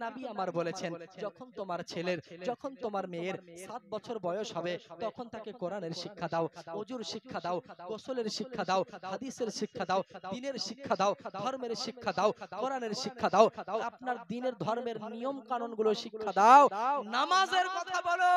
নবী আমার বলেছেন যখন তোমার ছেলের যখন তোমার মেয়ের 7 বছর বয়স হবে তখন তাকে কোরআনের শিক্ষা দাও, ওযুর শিক্ষা দাও, গোসলের শিক্ষা দাও, হাদিসের শিক্ষা দাও, দ্বীনের শিক্ষা দাও, ধর্মের শিক্ষা দাও, কোরআনের শিক্ষা দাও, আপনার দ্বীনের ধর্মের নিয়ম কানুনগুলো শিক্ষা দাও, নামাজের কথা বলো।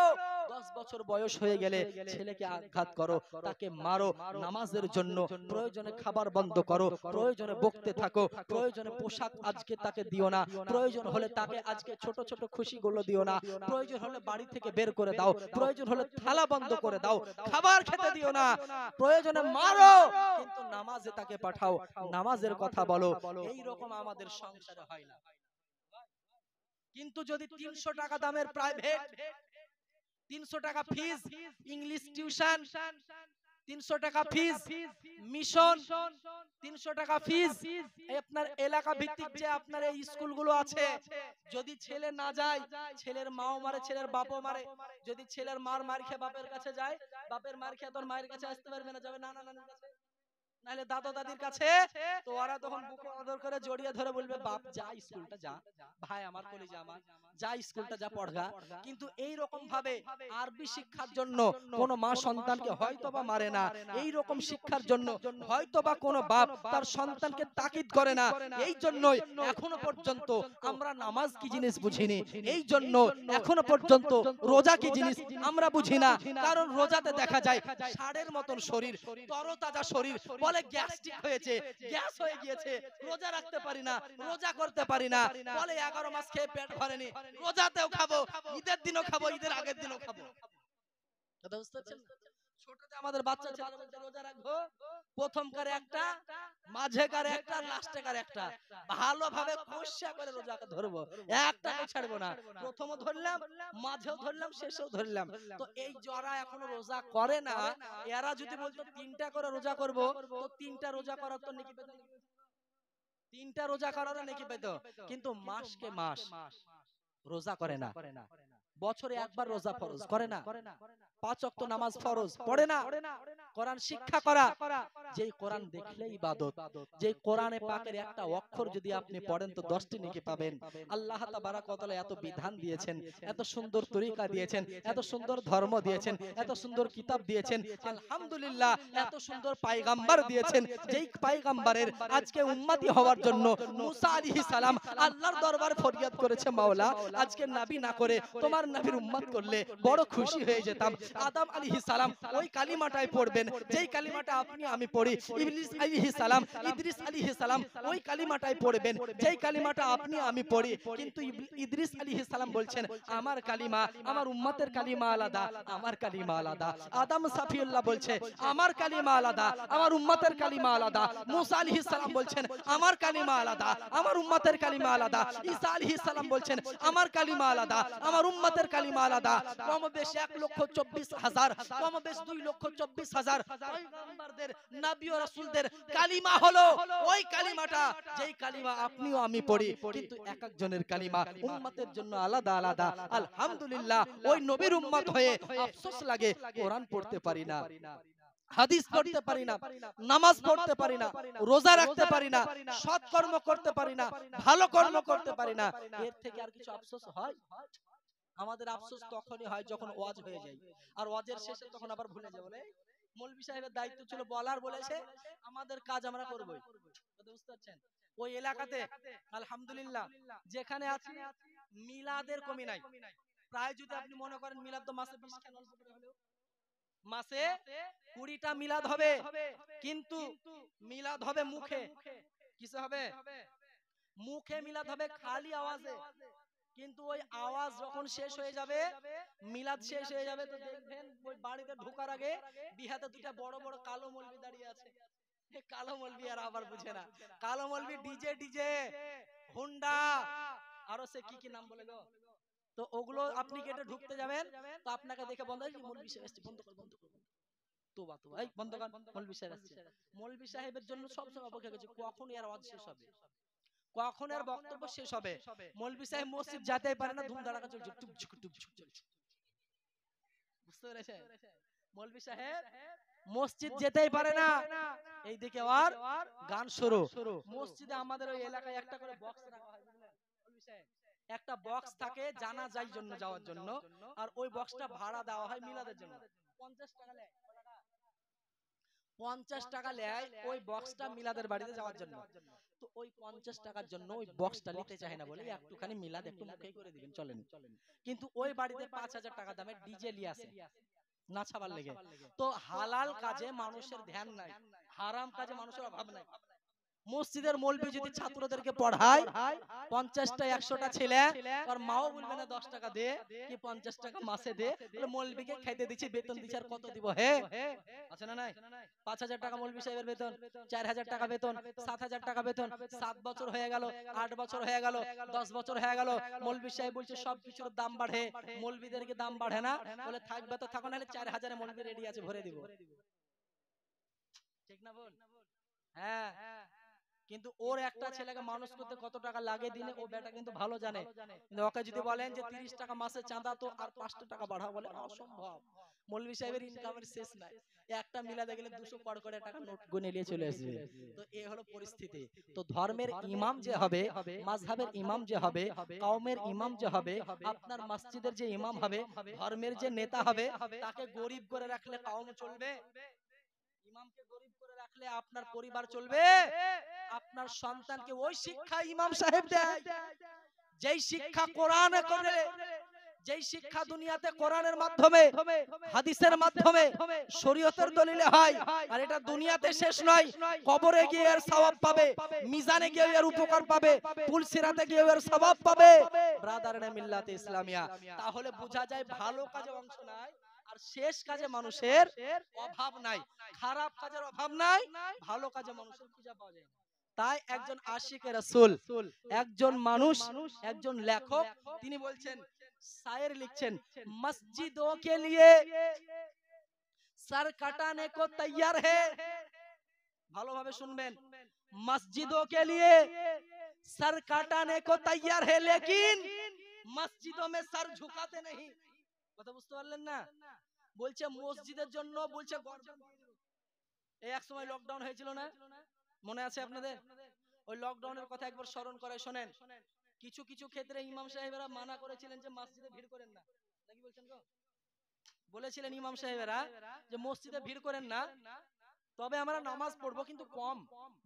10 বছর বয়স হয়ে গেলে ছেলেকে আঘাত করো, তাকে মারো নামাজের জন্য, প্রয়োজনে খাবার বন্ধ করো, প্রয়োজনে বকতে থাকো, প্রয়োজনে পোশাক আজকে তাকে দিও না, প্রয়োজন হলে তাকে আজকে ছোট ছোট খুশিগুলো দিও না, প্রয়োজন হলে বাড়ি থেকে বের করে দাও, প্রয়োজন হলে থালা বন্ধ করে দাও, খাবার খেতে দিও না, প্রয়োজনে মারো, কিন্তু নামাজে তাকে পাঠাও, নামাজের কথা বলো। এই রকম আমাদের সংসারে হয় না। কিন্তু যদি 300 টাকা দামের প্রাইভেট, 300 টাকা ফিস ইংলিশ টিউশন, 300 টাকা ফিস মিশন, 300 টাকা ফিস আপনার এলাকা ভিত্তিক যে আপনার এই স্কুলগুলো আছে, যদি ছেলে না যায়, ছেলের মাও মারে, ছেলের বাপও মারে, যদি ছেলের মার মার খেয়ে বাপের কাছে যায়, বাপের মার খেয়ে তোর মায়ের কাছে আসতে পারবে না, যাবে নানা নানির কাছে, নাহলে দাদা দাদির কাছে, তো ওরা তখন বুকে আদর করে জড়িয়ে ধরে বলবে বাপ যা স্কুলটা যা, ভাই আমার কলিজা আমার যা স্কুলটা যা পড়গা। কিন্তু এই রকম ভাবে আরবি শিক্ষার জন্য কোন মা সন্তানকে হয়তোবা মারে না, এই রকম শিক্ষার জন্য হয়তোবা কোন বাপ তার সন্তানকে তাকিদ করে না। এই জন্যই এখনো পর্যন্ত আমরা নামাজ কি জিনিস বুঝিনি, এই জন্য এখনো পর্যন্ত রোজা কি জিনিস আমরা বুঝি না। কারণ রোজাতে দেখা যায় ষাঁড়ের মতন শরীর, তরতাজা শরীর, বলে গ্যাস্ট্রিক হয়েছে, গ্যাস হয়ে গিয়েছে, রোজা রাখতে পারি না, রোজা করতে পারি না, বলে 11 মাস খেয়ে পেট ভরেনি, রোজাতেও খাবো, ঈদের দিনও খাবো, ঈদের আগের দিনও খাবো। কথা বুঝতে পারছেন? ছোটতে আমাদের বাচ্চা ছেলে বলতে রোজা রাখবো, প্রথম কারে একটা, মাঝে কারে একটা, লাস্টে কারে একটা, ভালোভাবে কষা করে রোজাকে ধরবো, একটাকে ছাড়বো না, প্রথমও ধরলাম, মাঝেও ধরলাম, শেষেও ধরলাম। তো এই যারা এখনো রোজা করে না, এরা যদি বলতো 3টা করে রোজা করব, তো 3টা রোজা করার তো নেকি পেত, 3টা রোজা করার নেকি পেত, কিন্তু মাসকে মাস রোজা করে না, বছরে একবার রোজা ফরজ করে না, 5 ওয়াক্ত নামাজ ফরজ পড়ে না, কোরআন শিক্ষা করা, যেই কোরআন দেখলেই ইবাদত, যেই কোরআনে পাকের একটা অক্ষর যদি আপনি পড়েন তো 10টি নেকি পাবেন। আল্লাহ তাবারাক ওয়া তাআলা এত বিধান দিয়েছেন, এত সুন্দর তরিকা দিয়েছেন, এত সুন্দর ধর্ম দিয়েছেন, এত সুন্দর কিতাব দিয়েছেন, আলহামদুলিল্লাহ এত সুন্দর পয়গম্বর দিয়েছেন, যেই পয়গম্বরের আজকে উম্মতি হওয়ার জন্য মুসা আলাইহিস সালাম আল্লাহর দরবারে ফরিয়াদ করেছে, মাওলা আজকে নবী না করে তোমার নবীর উম্মত করলে বড় খুশি হয়ে যেতাম। আদম আলাইহিস সালাম ওই কালিমাটাই পড়বেন যেই কালিমাটা আপনি আমি পড়ি, ইবলিস আলাইহিস সালাম, ইদ্রিস আলাইহিস সালাম ওই কালিমাটাই পড়বেন যেই কালিমাটা আপনি আমি পড়ি। কিন্তু ইদ্রিস আলাইহিস সালাম বলছেন আমার কালিমা, আমার উম্মতের কালিমা আলাদা, আমার কালিমা আলাদা। আদম সাফিউল্লাহ বলছে আমার কালিমা আলাদা, আমার উম্মতের কালিমা আলাদা। মুসা আলাইহিস সালাম বলছেন আমার কালিমা আলাদা, আমার উম্মতের কালিমা আলাদা। ঈসা আলাইহিস সালাম বলছেন আমার কালিমা আলাদা, আমার উম্মতের কালিমা আলাদা। কমবেশ 1,24,000, কমবেশ 2,24,000 পয়গম্বরদের, নবী ও রাসূলদের কালিমা হলো ওই কালিমাটা যেই কালিমা আপনিও আমি পড়ি, কিন্তু এক একজনের কালিমা উম্মতের জন্য আলাদা আলাদা। আলহামদুলিল্লাহ ওই নবীর উম্মত হয়ে আফসোস লাগে কোরআন পড়তে পারি না, হাদিস পড়তে পারি না, নামাজ পড়তে পারি না, রোজা রাখতে পারি না, সৎ কর্ম করতে পারি না, ভালো কর্ম করতে পারি না। এর থেকে আর কিছু আফসোস হয়? আমাদের আফসোস তখনই হয় যখন ওয়াজ হয়ে যায়, আর ওয়াজের শেষে তখন আবার ভুলে যায়, বলে মৌলভী সাহেবের দায়িত্ব ছিল বলার, বলেছে আমাদের কাজ আমরা করবই। কথা বুঝতে পারছেন? ওই এলাকাতে আলহামদুলিল্লাহ যেখানে আছি মিলাদের কমি নাই। প্রায় যদি আপনি মনে করেন মিলাদ তো মাসে 20 কেন অল্প করে হলেও মাসে 20টা মিলাদ হবে, কিন্তু মিলাদ হবে মুখে, কিসে হবে? মুখে মিলাদ হবে খালি আওয়াজে, কিন্তু ওই আওয়াজ যখন শেষ হয়ে যাবে, মিলাদ শেষ হয়ে যাবে, তো দেখবেন ওই বাড়িতে ঢোকার আগে বিহাতে দুটা বড় বড় কালো মৌলবি দাঁড়িয়ে আছে। কালো মৌলবি আর আবার বুঝে না, কালো মৌলবি ডিজে ডিজে হুন্ডা আরো সে কি কি নাম বলে গো, তো ওগুলো আপনি গেটে ঢুকতে যাবেন তো আপনাকে দেখে বন্ধ হয়, মৌলবি সাহেব আসছে, বন্ধ কর বন্ধ কর, তোবা তোবা, এই বন্ধ কর, মৌলবি সাহেব আসছে। মৌলবি সাহেবের জন্য সব সময় অপেক্ষা করছে কখন এর আওয়াজ শেষ হবে, কখন এর বক্তব্য শেষ হবে। মৌলবী সাহেব মসজিদ যেতেই পারে না, ধুম ধাড়াকা চলছে, টুকঝুক টুকঝুক চলছে। বুঝতে পেরেছেন? মৌলবী সাহেব মসজিদ যেতেই পারে না, এইদিকে আর গান শুরু। মসজিদে আমাদের ওই এলাকায় একটা করে বক্স রাখা হয়, বুঝলেন মৌলবী সাহেব, একটা বক্স থাকে জানাজার জন্য যাওয়ার জন্য, আর ওই বক্সটা ভাড়া দেওয়া হয় মিলাদের জন্য। 50 টাকা নেয়, 50 টাকা নেয় ওই বক্সটা মিলাদের বাড়িতে যাওয়ার জন্য। তো ওই 50 টাকার জন্য ওই বক্সটা নিতে চায় না বলে একটুখানি মিলাদ একটু মুখেই করে দিবেন চলেন, কিন্তু ওই বাড়িতে 5000 টাকা দামের ডিজে নিয়ে আসে নাচাবার লেগে। তো হালাল কাজে মানুষের ধ্যান নাই, হারাম কাজে মানুষের অভাব নাই। মসজিদের মৌলবি যদি ছাত্রদেরকে পড়ায় 50টা 100টা ছেলে, আর মাও বলবে না 10 টাকা দে কি 50 টাকা মাসে দে, বলে মৌলবিকে খাইতে দিচ্ছি, বেতন দিচ্ছি, আর কত দিব হে আছে না নাই? 5000 টাকা মৌলবি সাহেবের বেতন, 4000 টাকা বেতন, 7000 টাকা বেতন, 7 বছর হয়ে গেল, 8 বছর হয়ে গেল, 10 বছর হয়ে গেল, মৌলবি সাহেব বলছে সব কিছুর দাম বাড়ে, মৌলবিদেরকে দাম বাড়ে না, বলে থাকবে তো থাকো, নাহলে 4000 এ মৌলবি রেডি আছে ভরে দিব। ঠিক না বল? হ্যাঁ, কিন্তু ওর একটা ছেলেকে মানুষ করতে কত টাকা লাগে দিনে ও বেটা কিন্তু ভালো জানে। কিন্তু ওকে যদি বলেন যে 30 টাকা মাসে চাঁদা তো আর 5টা টাকা বাড়াও, বলে অসম্ভব, মৌলভী সাহেবের ইনকামের শেষ নাই, একটা মিলাতে গেলে 200 করে টাকা নোট গুনে নিয়ে চলে আসবে। তো এই হলো পরিস্থিতি। তো ধর্মের ইমাম যে হবে, মাযহাবের ইমাম যে হবে, কওমের ইমাম যে হবে, আপনার মসজিদের যে ইমাম হবে, ধর্মের যে নেতা হবে, তাকে গরিব করে রাখলে কওম চলবে? ইমামকে গরিব করে রাখলে আপনার পরিবার চলবে? আপনার সন্তানকে ওই শিক্ষা ইমাম সাহেব দেয় যেই শিক্ষা কোরআনে করে, যেই শিক্ষা দুনিয়াতে কোরআনের মাধ্যমে, হাদিসের মাধ্যমে, শরীয়তের দলিলে হয়। আর এটা দুনিয়াতে শেষ নয়, কবরে গিয়ে এর সওয়াব পাবে, মিজানে গিয়ে এর উপকার পাবে, পুলসিরাতে গিয়ে এর সওয়াব পাবে। ব্রাদারনে মিল্লাতে ইসলামিয়া, তাহলে বোঝা যায় ভালো কাজে অংশ নাই, আর শেষ কাজে মানুষের অভাব নাই, খারাপ কাজের অভাব নাই, ভালো কাজে মানুষের খুঁজে পাওয়া যায়। তাই একজন আশিকে রাসূল, একজন মানুষ, একজন লেখক, তিনি বলছেন, শায়ের লিখছেন, মসজিদों के लिए सर कटाने को तैयार है। ভালোভাবে শুনবেন, मस्जिदों के लिए सर कटाने को तैयार है, लेकिन मस्जिदों में सर झुकाते नहीं। কথা বুঝতে পারলেন না? বলছে মসজিদের জন্য বলছে গর্দান দিয়ে দেব। এই এক সময় লকডাউন হয়েছিল না, মনে আছে আপনাদের? ওই লকডাউনের কথা একবার স্মরণ করে শোনেন। কিছু কিছু ক্ষেত্রে ইমাম সাহেবেরা মানা করেছিলেন যে মসজিদে ভিড় করেন না, নাকি বলছেন গো? বলেছিলেন ইমাম সাহেবেরা যে মসজিদে ভিড় করেন না, তবে আমরা নামাজ পড়বো কিন্তু কম,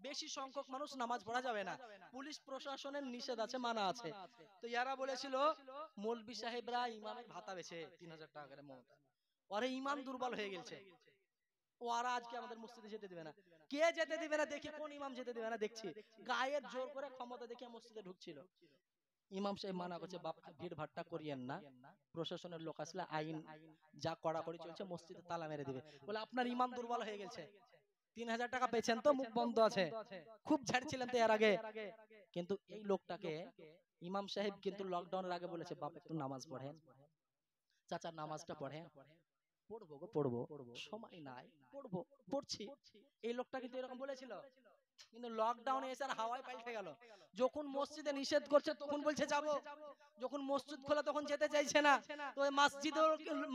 বেশি সংখ্যক মানুষ নামাজ পড়া যাবে না, পুলিশ প্রশাসনের নিষেধ আছে, মানা আছে। তো ইয়ারা বলেছিল মৌলবি সাহেবরা ইমামের ভাতা বেছে 3000 টাকা করে মমতা, ওরে ইমাম দুর্বল হয়ে গেছে, ওরা আজকে আমাদের মসজিদে যেতে দিবে না। কে যেতে দিবে না দেখি, কোন ইমাম যেতে দিবে না দেখছি, গায়ের জোর করে ক্ষমতা দেখিয়ে মসজিদে ঢুকছিল। ইমাম সাহেব মানা করছে, বাপ ভিড় ভাট্টা করিয়েন না, প্রশাসনের লোক আসলে আইন যা কড়াকড়ি চলছে মসজিদে তালা মেরে দিবে। বলে আপনার ইমাম দুর্বল হয়ে গেছে, 3000 টাকা পেয়েছেন তো, মুখ বন্ধ আছে, খুব ঝাড়ছিলেন তো এর আগে। কিন্তু এই লোকটাকে ইমাম সাহেব কিন্তু লকডাউনের আগে বলেছে, বাপ একটু নামাজ পড়েন, চাচা নামাজটা পড়েন। পড়বো গো পড়বো, সময় নাই, পড়বো, পড়ছি। এই লোকটা কিন্তু এরকম বলেছিল, কিন্তু লকডাউনে এসে হাওয়ায় পাল্টে গেল। যখন মসজিদে নিষেধ করছে তখন বলছে যাব, যখন মসজিদ খোলা তখন যেতে চাইছে না। তো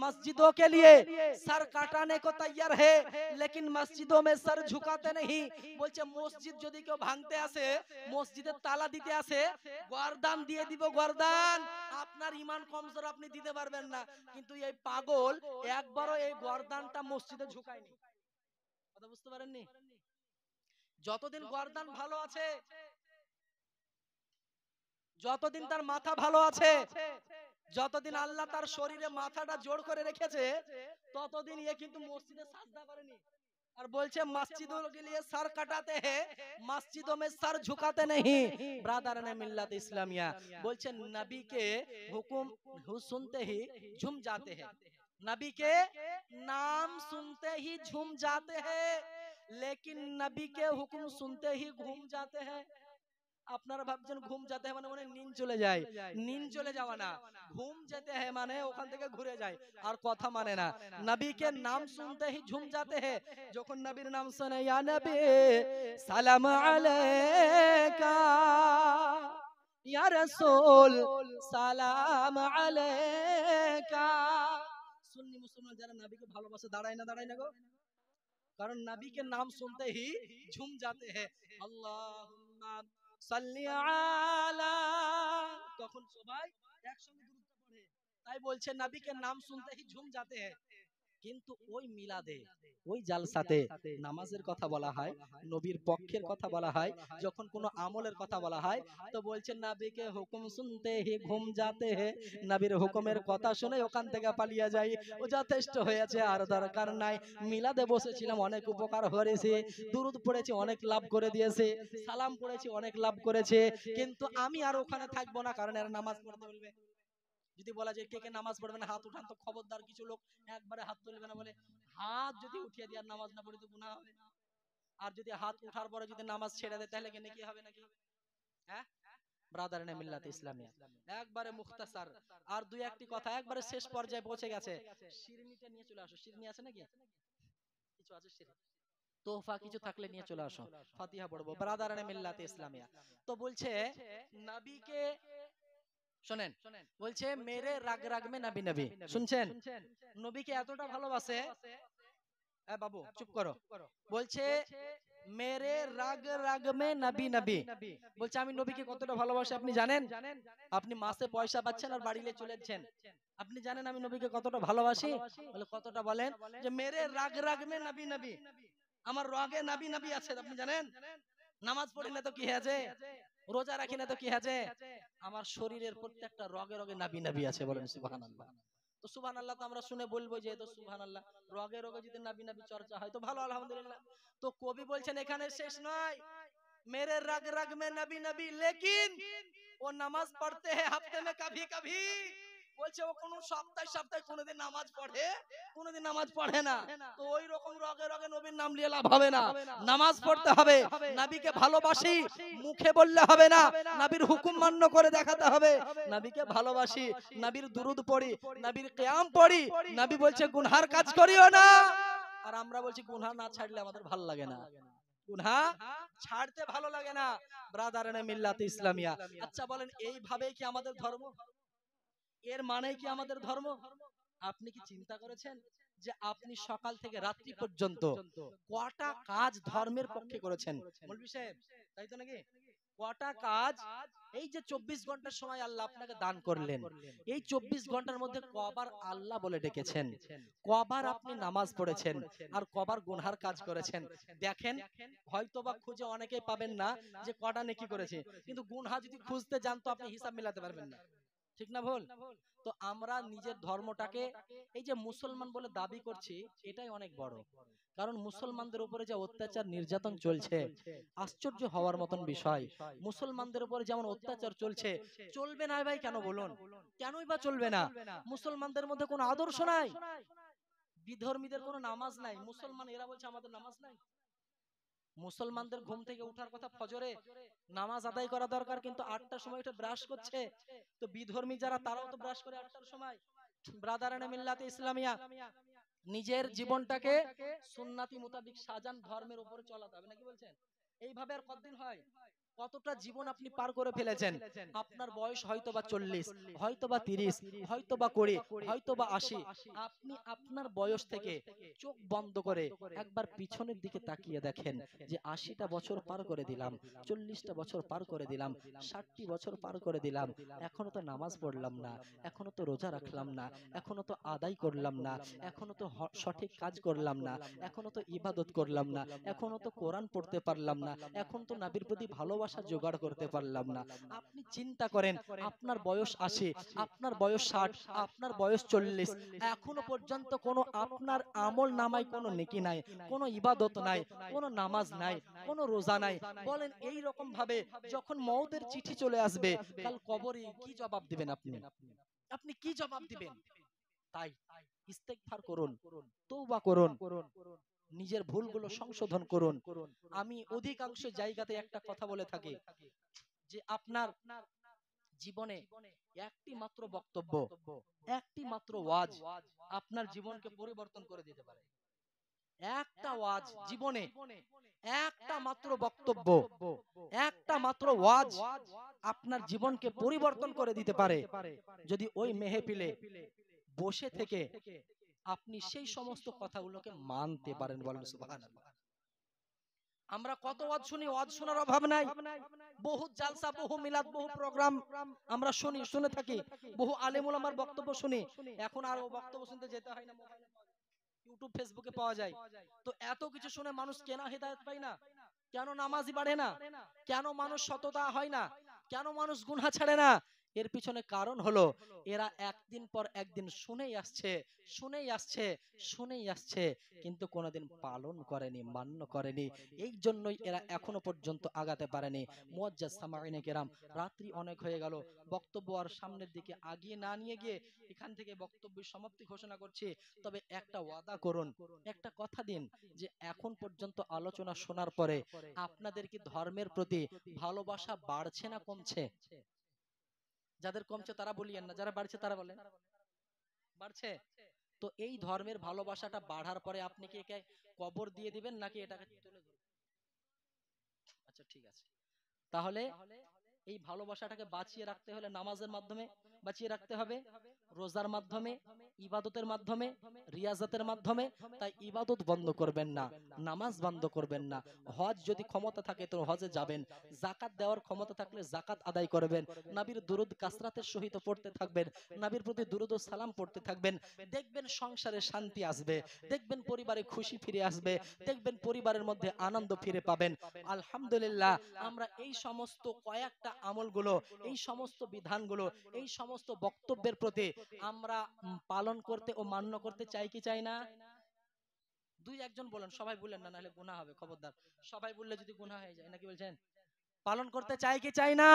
मस्जिदों के लिए सर काटने को तैयार है, लेकिन मस्जिदों में सर झुकाते नहीं। বলছে মসজিদ যদি কেউ ভাঙতে আসে, মসজিদের তালা দিতে আসে, গর্দান দিয়ে দিব, গর্দান। আপনার ঈমান কমজোর, আপনি দিতে পারবেন না। কিন্তু এই পাগল একবারও এই গর্দানটা মসজিদে ঝুকায়নি। কথা বুঝতে পারেননি? যতদিন গর্দান ভালো আছে, যতদিন তার মাথা ভালো আছে, যতদিন আল্লাহ তার শরীরে মাথাটা জোড় করে রেখেছে, ততদিন এ কিন্তু মসজিদে সাজদা করেনি। আর বলছে মসজিদों के लिए सर कटाते हैं, मस्जिदों में सर झुकाते नहीं। ब्रदर ने मिल्लत इस्लामिया বলছে নবীকে হুকুম सुनते ही झूम जाते हैं, नबी के नाम सुनते ही झूम जाते हैं, लेकिन नबी के हुक्म सुनते ही घूम जाते हैं। আপনারা ভাবছেন ঘুম যেতে হয় মানে ওখানে নিন চলে যায়, নিন চলে যাওয়া না, ঘুম যেতে হয় মানে ওখান থেকে ঘুরে যায়, আর কথা মানে না। নবীকে নাম শুনতে হি ঝুম যাতে হে, যখন নবীর নাম শুনে, ইয়া নবী সালাম আলাইকা, ইয়া রাসূল সালাম আলাইকা। সুন্নি মুসলমান যারা নবীকে ভালোবাসে দাঁড়ায় না, দাঁড়ায় না গো, কারণ নবী के नाम सुनते ही झूम जाते हैं। अल्लाहुम्मा সাল্লি আলা, তখন সবাই একসঙ্গে দুরূদ পড়ে। তাই বলছে নবীকে নাম শুনতে হি ঝুম যাতে হ্যায়। কিন্তু ওই মিলাদে, ওই জালসাতে নামাজের কথা বলা হয়, নবীর পক্ষের কথা বলা হয়, যখন কোনো আমলের কথা বলা হয় তো বলছেন নবীকে হুকুম শুনতে হি ঘুম যাতে হে, নবীর হুকুমের কথা শুনে ওখান থেকে পালিয়ে যাই, ও যথেষ্ট হয়েছে, আর দরকার নাই। মিলাদে বসেছিলাম, অনেক উপকার হয়েছে, দুরূদ পড়েছি, অনেক লাভ করে দিয়েছে, সালাম পড়েছি, অনেক লাভ করেছে, কিন্তু আমি আর ওখানে থাকবো না, কারণ এরা নামাজ পড়তে বলবে। যদি বলা যায় কে কে নামাজ পড়বে না হাত উঠান, তো খবরদার কিছু লোক একবারে হাত তুলবে না, বলে হাত যদি উঠিয়ে দিয়ে আর নামাজ না পড়ে তো গুনাহ হবে। আর যদি হাত উঠার পরে যদি নামাজ ছেড়ে দেয় তাহলে কি হবে নাকি? হ্যাঁ ব্রাদারানে মিল্লাত ইসলামিয়া, একবারে মুখতাসার, আর দুই একটি কথা, একবারে শেষ পর্যায়ে পৌঁছে গেছে। শিরনিটা নিয়ে চলে আসো, শিরনি আছে নাকি? কিছু আছে শিরনি, তোহফা কিছু থাকলে নিয়ে চলে আসো, ফাতিহা পড়বো ব্রাদারানে মিল্লাত ইসলামিয়া। তো বলছে নবীকে শোনেন, বলছে মেরে রাগ রাগ মে নবী নবী, শুনছেন? নবীকে এতটা ভালোবাসে, বাবু চুপ করো, বলছে মেরে রাগ রাগ মে নবী নবী, বলছে আমি নবীকে কতটা ভালোবাসি আপনি জানেন? আপনি মাসে পয়সা পাচ্ছেন আর বাড়ি নিয়ে চলে যাচ্ছেন, আপনি জানেন আমি নবীকে কতটা ভালোবাসি? বলে কতটা, বলেন? যে মেরে রাগ রাগ মে নবী নবী, আমার রাগে নবী নবী আছে, আপনি জানেন? নামাজ পড়ি না তো কি হয়েছে, রোজা রাখি না তো কি হয়েছে, আমার শরীরের প্রত্যেকটা রগে রগে নবী নবী আছে, বলেন সুবহানাল্লাহ। তো সুবহানাল্লাহ তো আমরা শুনে বলবো, যে তো সুবহানাল্লাহ, রগে রগে যদি নবী নবী চর্চা হয় তো ভালো, আলহামদুলিল্লাহ। তো কবি বলছেন এখানে শেষ নয়, मेरे रग रग में नबी नबी, लेकिन वो नमाज पढ़ते हैं हफ्ते में कभी कभी, বলছে ও কোন সপ্তাহে সপ্তাহে কোনদিন নামাজ পড়ে, কোনদিন নামাজ পড়ে না। তো ওই রকম রগে রগে নবীর নাম নিয়ে লাভ হবে না, নামাজ পড়তে হবে, নবীকে ভালোবাসি মুখে বললে হবে না, নবীর হুকুম মান্য করে দেখাতে হবে, নবীকে ভালোবাসি, নবীর দুরূদ পড়ি, নবীর কিয়াম পড়ি, নবী বলছে গুনহার কাজ করিও না, আর আমরা বলছি গুনহা না ছাড়লে আমাদের ভালো লাগে না, গুনহা ছাড়তে ভালো লাগে না। ব্রাদারানে মিল্লাত ইসলামিয়া, আচ্ছা বলেন এইভাবে কি আমাদের ধর্ম? এর মানে কি আমাদের ধর্ম? আপনি কি চিন্তা করেছেন যে আপনি সকাল থেকে রাত্রি পর্যন্ত কটা কাজ ধর্মের পক্ষে করেছেন? মৌলভী সাহেব, তাই তো নাকি? কটা কাজ, এই যে 24 ঘন্টার সময় আল্লাহ আপনাকে দান করলেন, এই 24 ঘন্টার মধ্যে কবার আল্লাহ বলে ডেকেছেন, কবার আপনি নামাজ পড়েছেন, আর কবার গুনহার কাজ করেছেন? দেখেন, হয়তোবা খুঁজে অনেকেই পাবেন না যে কটা নেকি করেছে, কিন্তু গুনহা যদি খুঁজতে যান তো আপনি হিসাব মিলাতে পারবেন না, ঠিক না ভুল? তো আমরা নিজের ধর্মটাকে এই যে মুসলমান বলে দাবি করছি, এটাই অনেক বড়, কারণ মুসলমানদের উপরে যে অত্যাচার নির্যাতন চলছে, আশ্চর্য হওয়ার মতন বিষয়। মুসলমানদের উপরে যেমন অত্যাচার চলছে, চলবে না ভাই, কেন বলুন, কেনই বা চলবে না? মুসলমানদের মধ্যে কোনো আদর্শ নাই, বিধর্মীদের কোনো নামাজ নাই, মুসলমান এরা বলছে আমাদের নামাজ নাই। মুসলমানদের ঘুম থেকে উঠার কথা ফজরে, নামাজ আদায় করা দরকার, কিন্তু 8টার সময় উঠে ব্রাশ করছে। তো বিধর্মী যারা, তারাও তো ব্রাশ করে 8টার সময়। ব্রাদারানে মিল্লাতে ইসলামিয়া, নিজের জীবনটাকে সুন্নাতি মোতাবিক সাজান, ধর্মের উপরে চলাতে হবে, নাকি বলছেন? এইভাবে আর কতদিন হয়? কতটা জীবন আপনি পার করে ফেলেছেন, আপনার বয়স হয়তোবা 40, হয়তোবা 30, হয়তোবা 20, হয়তোবা 80, আপনি আপনার বয়স থেকে চোখ বন্ধ করে একবার পিছনের দিকে তাকিয়ে দেখেন যে 80টা বছর পার করে দিলাম, 40টা বছর পার করে দিলাম, 60টি বছর পার করে দিলাম, এখনো তো নামাজ পড়লাম না, এখনো তো রোজা রাখলাম না, এখনো তো আদায় করলাম না, এখনো তো সঠিক কাজ করলাম না, এখনো তো ইবাদত করলাম না, এখনো তো কোরআন পড়তে পারলাম না, এখন তো নবীর প্রতি ভালোবাসা জোগাড় করতে পারলাম না। আপনি চিন্তা করেন, আপনার বয়স 80, আপনার বয়স 60, আপনার বয়স 40, এখনো পর্যন্ত কোনো আপনার আমল নামায় কোনো নেকি নাই, কোনো ইবাদত নাই, কোনো নামাজ নাই, কোনো রোজা নাই। বলেন এই রকম ভাবে যখন মওতের চিঠি চলে আসবে, কাল কবরে কি জবাব দিবেন আপনি? আপনি কি জবাব দিবেন? তাই ইস্তেগফার করুন, তওবা করুন, নিজের ভুলগুলো সংশোধন করুন। আমি অধিকাংশ জায়গাতে একটা কথা বলে থাকি, যে আপনার জীবনে একটি মাত্র বক্তব্য, একটি মাত্র ওয়াজ আপনার জীবনকে পরিবর্তন করে দিতে পারে। একটা ওয়াজ জীবনে, একটা মাত্র বক্তব্য, একটা মাত্র ওয়াজ আপনার জীবনকে পরিবর্তন করে দিতে পারে, যদি ওই মেহফিলে বসে থেকে আপনি সেই সমস্ত কথাগুলোকে মানতে পারেন। বলেন সুবহানাল্লাহ। আমরা কত ওয়াজ শুনি, ওয়াজ শোনার অভাব নাই। বহু জালসা, বহু মিলাদ, বহু প্রোগ্রাম আমরা শুনে থাকি, বহু আলেম ওলামার বক্তব্য শুনি। এখন আর ও বক্তব্য শুনতে যেতে হয় না, মোবাইলে ইউটিউব ফেসবুকে পাওয়া যায়। তো এত কিছু শুনে মানুষ কেন হেদায়েত পায় না? কেন নামাজি বাড়ে না? কেন মানুষ সততা হয় না? কেন মানুষ গুনাহ ছাড়ে না? এর পিছনে কারণ হলো এরা একদিন পর একদিন শুনেই আসছে, কিন্তু কোনোদিন পালন করেনি, মান্য করেনি। এই জন্যই এরা এখনো পর্যন্ত আগাতে পারেনি। মুআজ্জাজ সামাঈনে কেরাম, রাত্রি অনেক হয়ে গেল, বক্তব্য আর সামনের দিকে আগিয়ে না নিয়ে গিয়ে এখান থেকে বক্তব্যের সমাপ্তি ঘোষণা করছি। তবে একটা ওয়াদা করুন, একটা কথা দিন যে এখন পর্যন্ত আলোচনা শোনার পরে আপনাদের কি ধর্মের প্রতি ভালোবাসা বাড়ছে না কমছে? যাদের কমছে তারা বলিয়েন না, যারা বাড়ছে তারা বলেন বাড়ছে। তো এই ধর্মের ভালোবাসাটা বাড়ার পরে আপনি কি একে কবর দিয়ে দিবেন নাকি এটাকে তুলে ধরবেন? আচ্ছা ঠিক আছে, তাহলে এই ভালোবাসাটাকে বাঁচিয়ে রাখতে হলে নামাজের মাধ্যমে বাঁচিয়ে রাখতে হবে, রোজার মাধ্যমে, ইবাদতের মাধ্যমে, রিয়াজাতের মাধ্যমে। তাই ইবাদত বন্ধ করবেন না, নামাজ বন্ধ করবেন না। হজ যদি ক্ষমতা থাকে তো হজে যাবেন, যাকাত দেওয়ার ক্ষমতা থাকলে যাকাত আদায় করবেন, নবীর দুরূদ কাসরাতের সহিত পড়তে থাকবেন, নবীর প্রতি দুরূদ ও সালাম পড়তে থাকবেন। দেখবেন সংসারে শান্তি আসবে, দেখবেন পরিবারে খুশি ফিরে আসবে, দেখবেন পরিবারের মধ্যে আনন্দ ফিরে পাবেন। আলহামদুলিল্লাহ, আমরা এই সমস্ত কয়েকটা আমলগুলো, এই সমস্ত বিধানগুলো, এই সমস্ত বক্তব্যের প্রতি আমরা পালন করতে ও মান্য করতে চাই কি চাই না? দুই একজন বলেন, সবাই বলেন না, নাহলে গুনাহ হবে, খবরদার। সবাই বললে যদি গুনাহ হয়ে যায়, নাকি বলছেন? পালন করতে চাই কি চাই না?